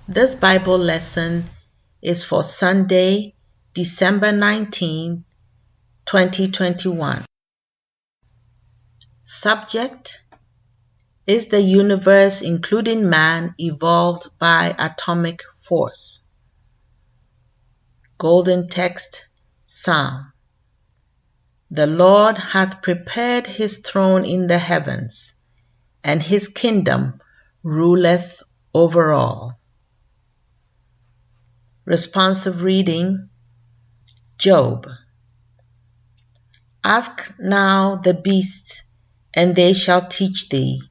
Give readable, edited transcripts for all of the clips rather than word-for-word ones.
This Bible lesson is for Sunday, December 19, 2021. Subject: Is the universe, including man, evolved by atomic force? Golden text, Psalm. The Lord hath prepared his throne in the heavens, and his kingdom ruleth over all. Responsive reading, Job. Ask now the beasts, and they shall teach thee,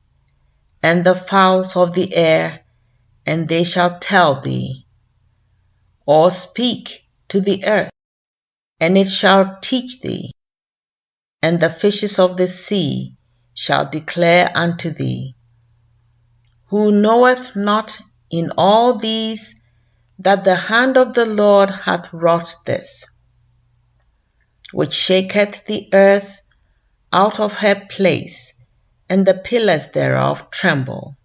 and the fowls of the air, and they shall tell thee. Or speak to the earth, and it shall teach thee, and the fishes of the sea shall declare unto thee. Who knoweth not in all these that the hand of the Lord hath wrought this, which shaketh the earth out of her place, and the pillars thereof tremble,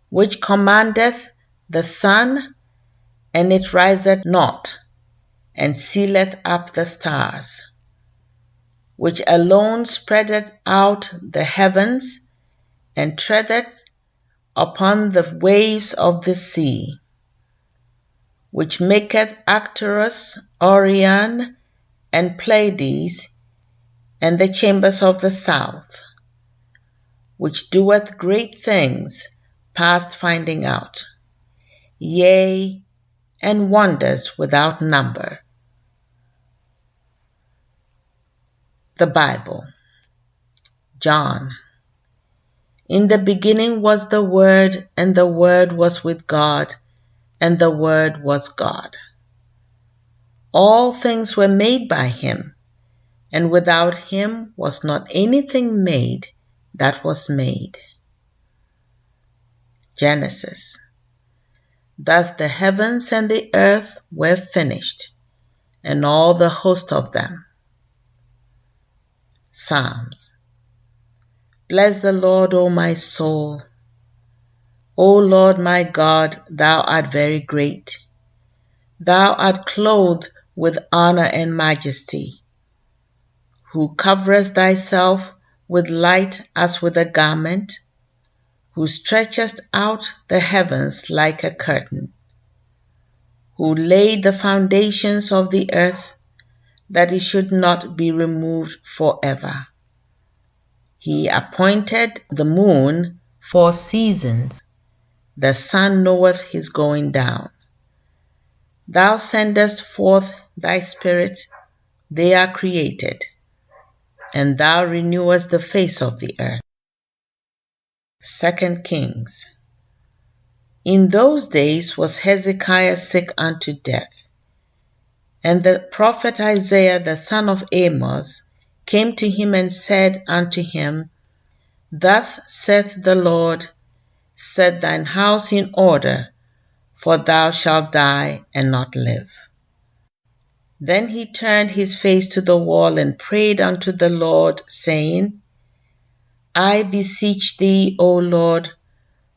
which commandeth the sun, and it riseth not, and sealeth up the stars, which alone spreadeth out the heavens, and treadeth upon the waves of the sea, which maketh Arcturus, Orion, and Pleiades, and the chambers of the south, which doeth great things past finding out, yea, and wonders without number. The Bible. John. In the beginning was the Word, and the Word was with God, and the Word was God. All things were made by him, and without him was not anything made that was made. Genesis. Thus the heavens and the earth were finished, and all the host of them. Psalms. Bless the Lord, O my soul. O Lord my God, thou art very great. Thou art clothed with honor and majesty, who coverest thyself with light as with a garment, who stretchest out the heavens like a curtain, who laid the foundations of the earth, that it should not be removed forever. He appointed the moon for seasons. The sun knoweth his going down. Thou sendest forth thy spirit, they are created, and thou renewest the face of the earth. 2 Kings. In those days was Hezekiah sick unto death, and the prophet Isaiah the son of Amos came to him and said unto him, Thus saith the Lord, set thine house in order, for thou shalt die and not live. Then he turned his face to the wall and prayed unto the Lord, saying, I beseech thee, O Lord,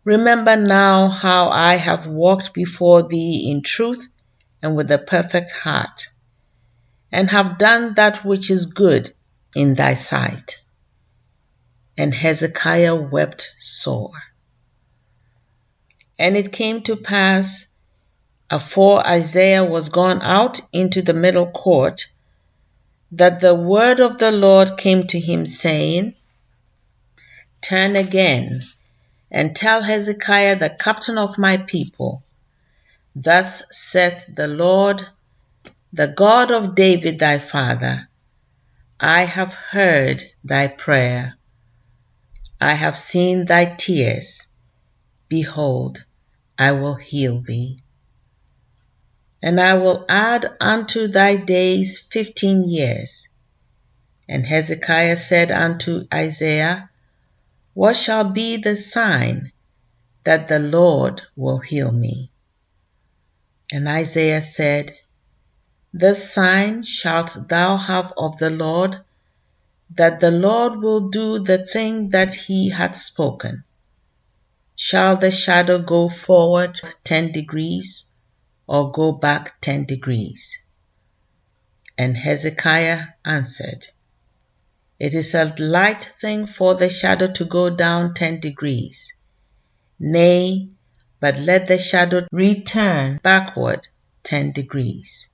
remember now how I have walked before thee in truth and with a perfect heart, and have done that which is good in thy sight. And Hezekiah wept sore. And it came to pass, afore Isaiah was gone out into the middle court, that the word of the Lord came to him, saying, Turn again, and tell Hezekiah the captain of my people, Thus saith the Lord, the God of David thy father, I have heard thy prayer. I have seen thy tears. Behold, I will heal thee. And I will add unto thy days 15 years. And Hezekiah said unto Isaiah, What shall be the sign that the Lord will heal me? And Isaiah said, This sign shalt thou have of the Lord, that the Lord will do the thing that he hath spoken. Shall the shadow go forward 10 degrees or go back 10 degrees? And Hezekiah answered, It is a light thing for the shadow to go down 10 degrees. Nay, but let the shadow return backward 10 degrees.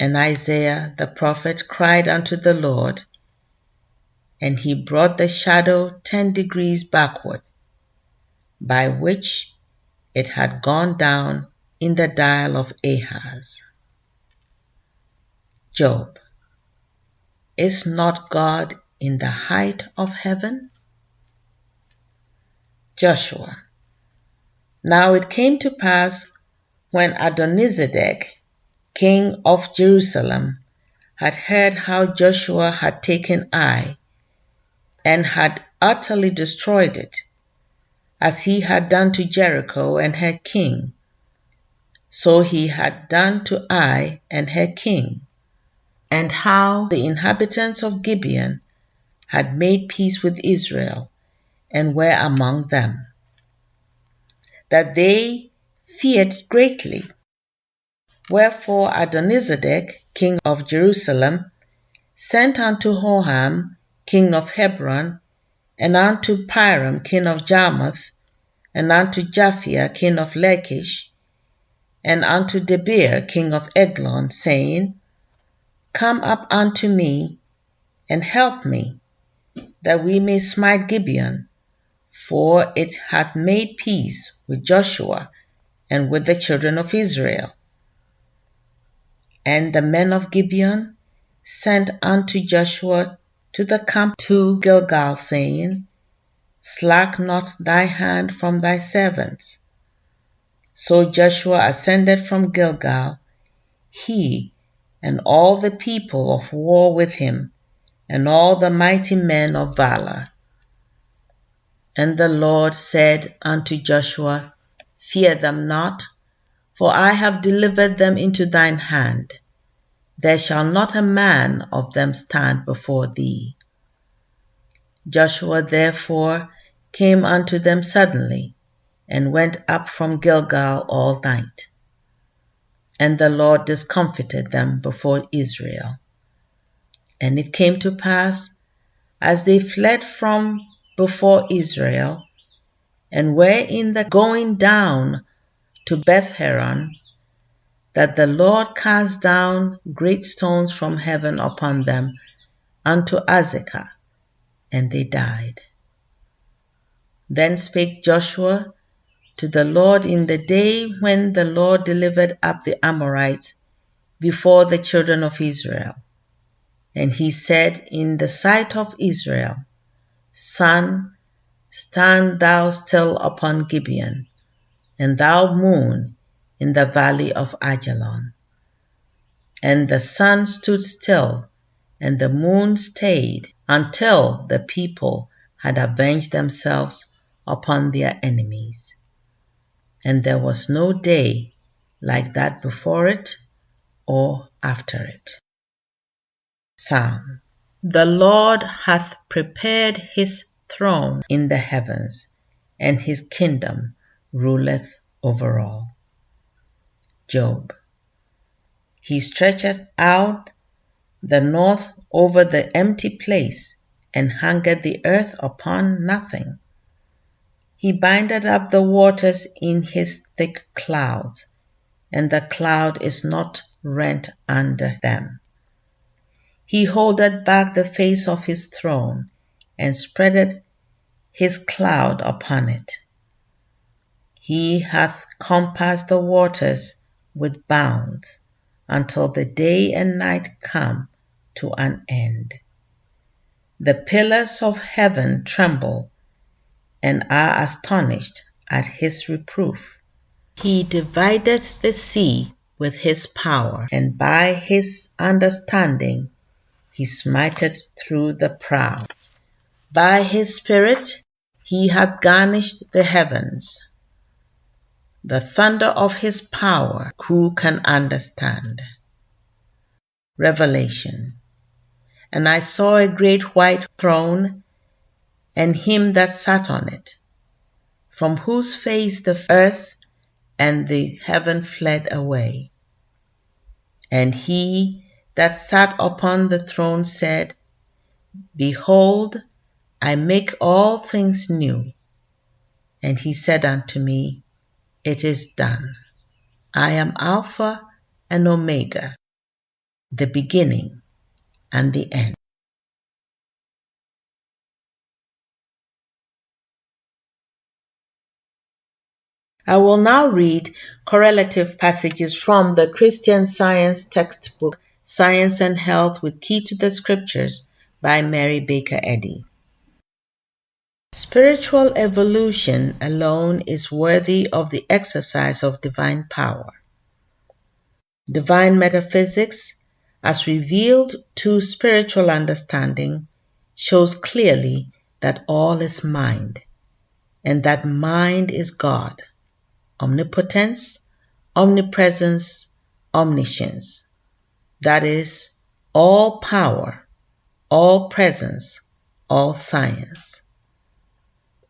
And Isaiah the prophet cried unto the Lord, and he brought the shadow 10 degrees backward, by which it had gone down in the dial of Ahaz. Job. Is not God in the height of heaven? Joshua. Now it came to pass, when Adonizedek, king of Jerusalem, had heard how Joshua had taken Ai, and had utterly destroyed it, as he had done to Jericho and her king, so he had done to Ai and her king, and how the inhabitants of Gibeon had made peace with Israel, and were among them, that they feared greatly. Wherefore Adonizedek, king of Jerusalem, sent unto Hoham, king of Hebron, and unto Piram, king of Jarmuth, and unto Japhia, king of Lachish, and unto Debir, king of Eglon, saying, Come up unto me, and help me, that we may smite Gibeon, for it hath made peace with Joshua and with the children of Israel. And the men of Gibeon sent unto Joshua to the camp to Gilgal, saying, Slack not thy hand from thy servants. So Joshua ascended from Gilgal, he and all the people of war with him, and all the mighty men of valor. And the Lord said unto Joshua, Fear them not, for I have delivered them into thine hand. There shall not a man of them stand before thee. Joshua therefore came unto them suddenly, and went up from Gilgal all night. And the Lord discomfited them before Israel. And it came to pass, as they fled from before Israel, and were in the going down to Beth-horon, that the Lord cast down great stones from heaven upon them unto Azekah, and they died. Then spake Joshua to the Lord in the day when the Lord delivered up the Amorites before the children of Israel. And he said in the sight of Israel, Sun, stand thou still upon Gibeon, and thou moon in the valley of Ajalon. And the sun stood still, and the moon stayed, until the people had avenged themselves upon their enemies. And there was no day like that before it or after it. Psalm. The Lord hath prepared his throne in the heavens, and his kingdom ruleth over all. Job. He stretcheth out the north over the empty place, and hangeth the earth upon nothing. He bindeth up the waters in his thick clouds, and the cloud is not rent under them. He holdeth back the face of his throne, and spreadeth his cloud upon it. He hath compassed the waters with bounds, until the day and night come to an end. The pillars of heaven tremble, and are astonished at his reproof. He divideth the sea with his power, and by his understanding he smiteth through the proud. By his spirit he hath garnished the heavens. The thunder of his power who can understand? Revelation. And I saw a great white throne, and him that sat on it, from whose face the earth and the heaven fled away. And he that sat upon the throne said, Behold, I make all things new. And he said unto me, It is done. I am Alpha and Omega, the beginning and the end. I will now read correlative passages from the Christian Science textbook, Science and Health with Key to the Scriptures by Mary Baker Eddy. Spiritual evolution alone is worthy of the exercise of divine power. Divine metaphysics, as revealed to spiritual understanding, shows clearly that all is mind, and that mind is God, omnipotence, omnipresence, omniscience. That is, all power, all presence, all science.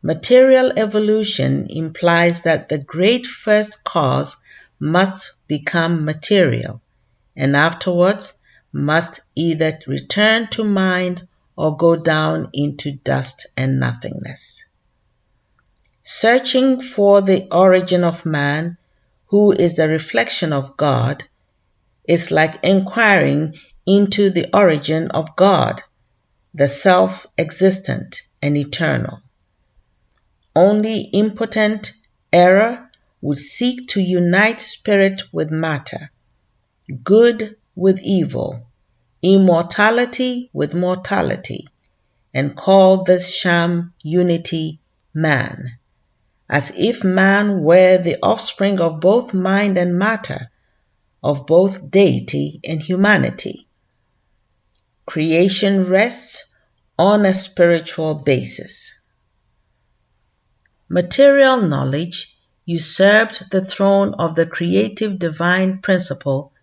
Material evolution implies that the great first cause must become material, and afterwards must either return to mind or go down into dust and nothingness. Searching for the origin of man, who is the reflection of God, is like inquiring into the origin of God, the self-existent and eternal. Only impotent error would seek to unite spirit with matter, good with evil, immortality with mortality, and call this sham unity man, as if man were the offspring of both mind and matter, of both deity and humanity. Creation rests on a spiritual basis. Material knowledge usurped the throne of the creative divine principle,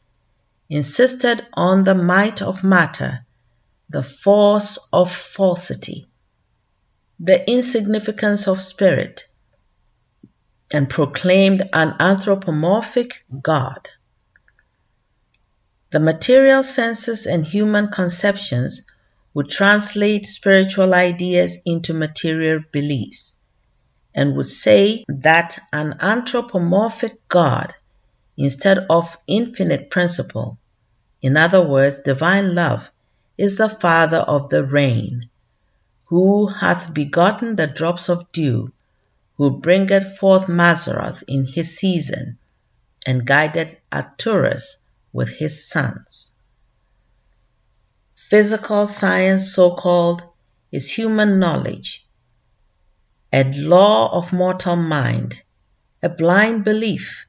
insisted on the might of matter, the force of falsity, the insignificance of spirit, and proclaimed an anthropomorphic God. The material senses and human conceptions would translate spiritual ideas into material beliefs, and would say that an anthropomorphic God, instead of infinite principle, in other words, divine love, is the Father of the rain, who hath begotten the drops of dew, who bringeth forth Mazzaroth in his season, and guided Arcturus with his sons. Physical science, so-called, is human knowledge, a law of mortal mind, a blind belief,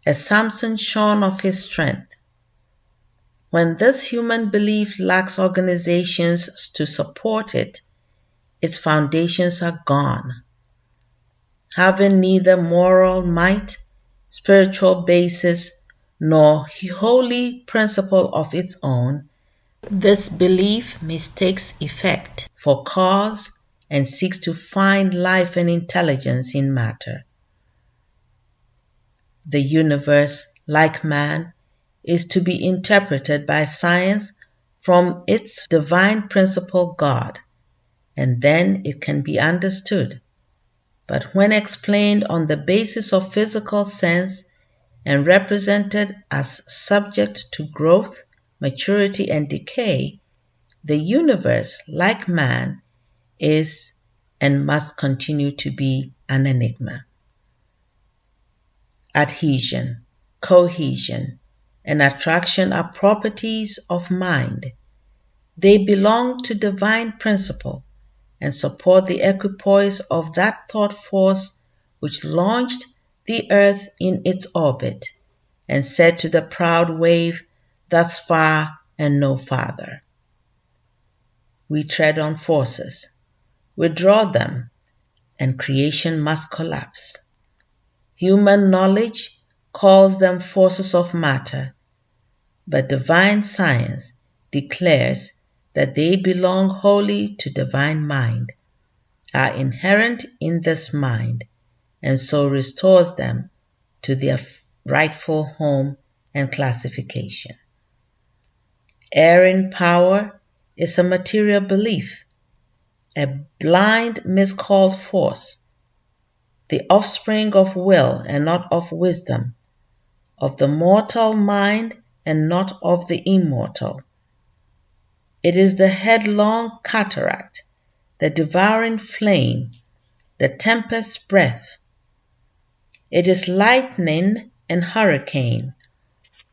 a Samson shorn of his strength. When this human belief lacks organizations to support it, its foundations are gone. Having neither moral might, spiritual basis, nor holy principle of its own, this belief mistakes effect for cause and seeks to find life and intelligence in matter. The universe, like man, is to be interpreted by science from its divine principle God, and then it can be understood. But when explained on the basis of physical sense and represented as subject to growth, maturity, and decay, the universe, like man, is and must continue to be an enigma. Adhesion, cohesion, and attraction are properties of mind. They belong to divine principle and support the equipoise of that thought force which launched the earth in its orbit and said to the proud wave, "Thus far and no farther." We tread on forces, withdraw them, and creation must collapse. Human knowledge calls them forces of matter, but divine science declares that they belong wholly to divine mind, are inherent in this mind, and so restores them to their rightful home and classification. Erring power is a material belief, a blind miscalled force, the offspring of will and not of wisdom, of the mortal mind and not of the immortal. It is the headlong cataract, the devouring flame, the tempest's breath. It is lightning and hurricane,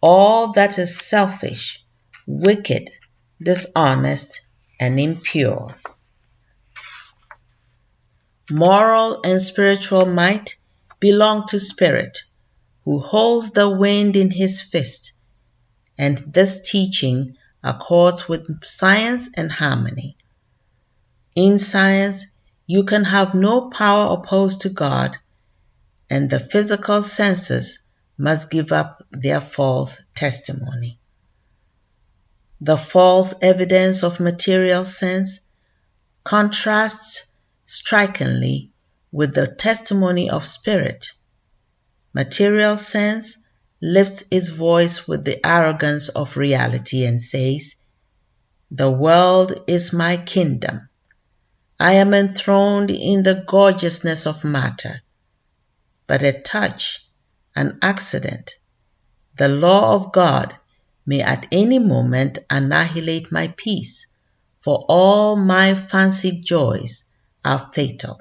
all that is selfish, wicked, dishonest, and impure. Moral and spiritual might belong to Spirit, who holds the wind in his fist, and this teaching accords with science and harmony. In science, you can have no power opposed to God, and the physical senses must give up their false testimony. The false evidence of material sense contrasts strikingly with the testimony of spirit. Material sense lifts its voice with the arrogance of reality and says, "The world is my kingdom. I am enthroned in the gorgeousness of matter." But a touch, an accident, the law of God may at any moment annihilate my peace, for all my fancied joys are fatal.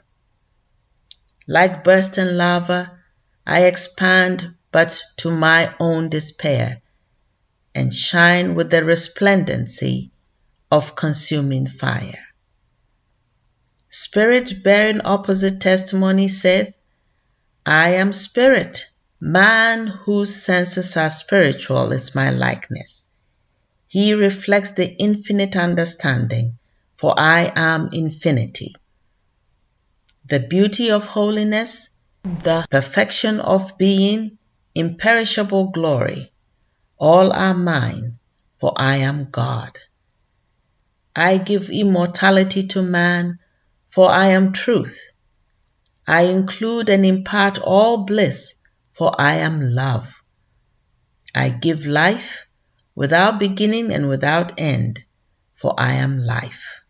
Like bursting lava, I expand but to my own despair, and shine with the resplendency of consuming fire. Spirit bearing opposite testimony saith, "I am spirit. Man whose senses are spiritual is my likeness. He reflects the infinite understanding, for I am infinity." The beauty of holiness, the perfection of being, imperishable glory, all are mine, for I am God. I give immortality to man, for I am truth. I include and impart all bliss, for I am love. I give life without beginning and without end, for I am life.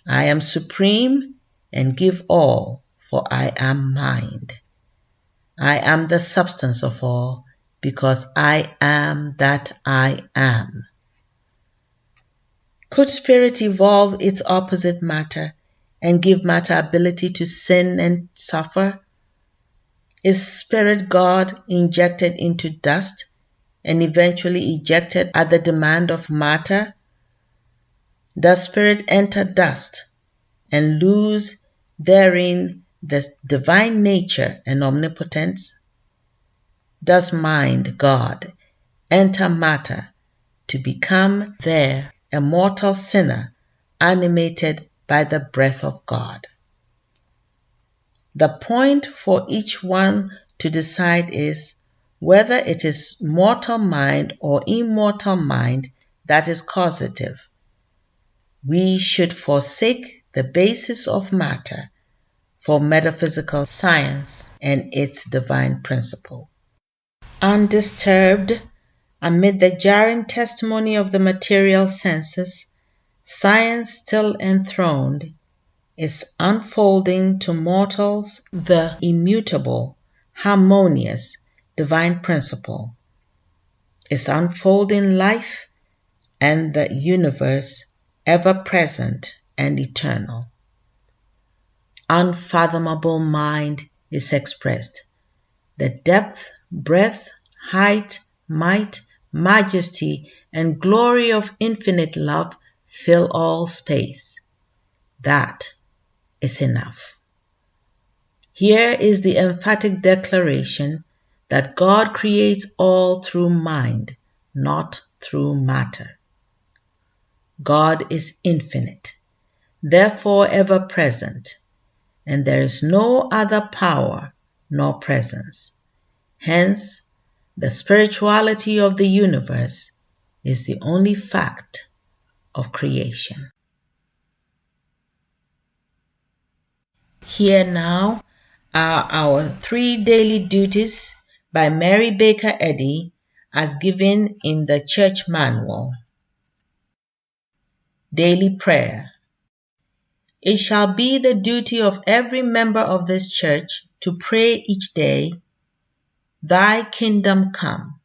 I am supreme and give all, for I am mind. I am the substance of all, because I am that I am. Could spirit evolve its opposite matter and give matter ability to sin and suffer? Is spirit God injected into dust and eventually ejected at the demand of matter? Does spirit enter dust and lose therein the divine nature and omnipotence? Does mind, God, enter matter to become there a mortal sinner animated by the breath of God? The point for each one to decide is whether it is mortal mind or immortal mind that is causative. We should forsake the basis of matter for metaphysical science and its divine principle. Undisturbed amid the jarring testimony of the material senses, science still enthroned is unfolding to mortals the immutable, harmonious, divine principle, is unfolding life and the universe ever present and eternal. Unfathomable mind is expressed. The depth, breadth, height, might, majesty, and glory of infinite love fill all space. That is enough. Here is the emphatic declaration that God creates all through mind, not through matter. God is infinite, therefore ever present, and there is no other power nor presence. Hence, the spirituality of the universe is the only fact of creation. Here now are our 3 daily duties by Mary Baker Eddy as given in the church manual. Daily prayer. It shall be the duty of every member of this church to pray each day, Thy kingdom come.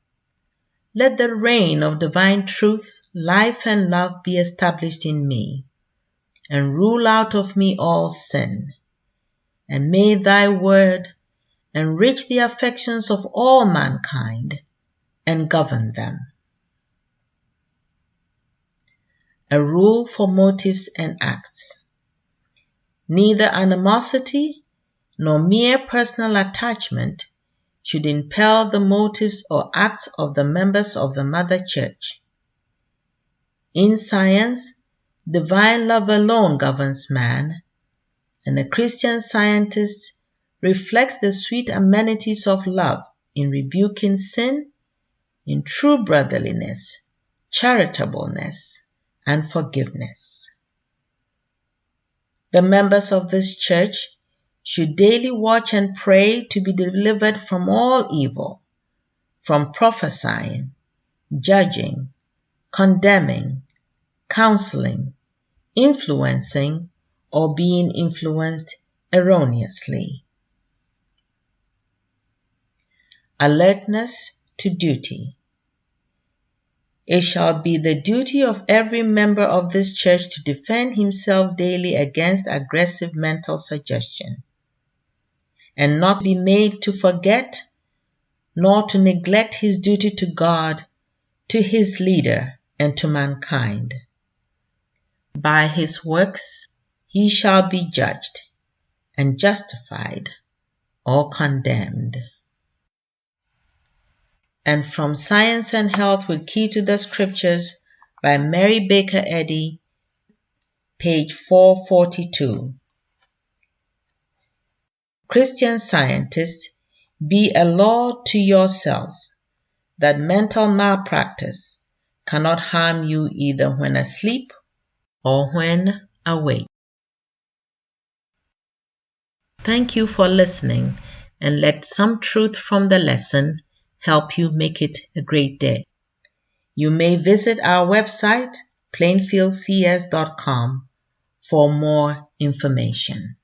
Let the reign of divine truth, life and love be established in me, and rule out of me all sin. And may thy word enrich the affections of all mankind and govern them. A rule for motives and acts. Neither animosity nor mere personal attachment should impel the motives or acts of the members of the Mother Church. In science, divine love alone governs man, and a Christian scientist reflects the sweet amenities of love in rebuking sin, in true brotherliness, charitableness, and forgiveness. The members of this church should daily watch and pray to be delivered from all evil, from prophesying, judging, condemning, counseling, influencing, or being influenced erroneously. Alertness to duty. It shall be the duty of every member of this church to defend himself daily against aggressive mental suggestion, and not be made to forget nor to neglect his duty to God, to his leader, and to mankind. By his works he shall be judged and justified or condemned. And from Science and Health with Key to the Scriptures by Mary Baker Eddy, page 442. Christian scientists, be a law to yourselves that mental malpractice cannot harm you either when asleep or when awake. Thank you for listening, and let some truth from the lesson help you make it a great day. You may visit our website, plainfieldcs.com, for more information.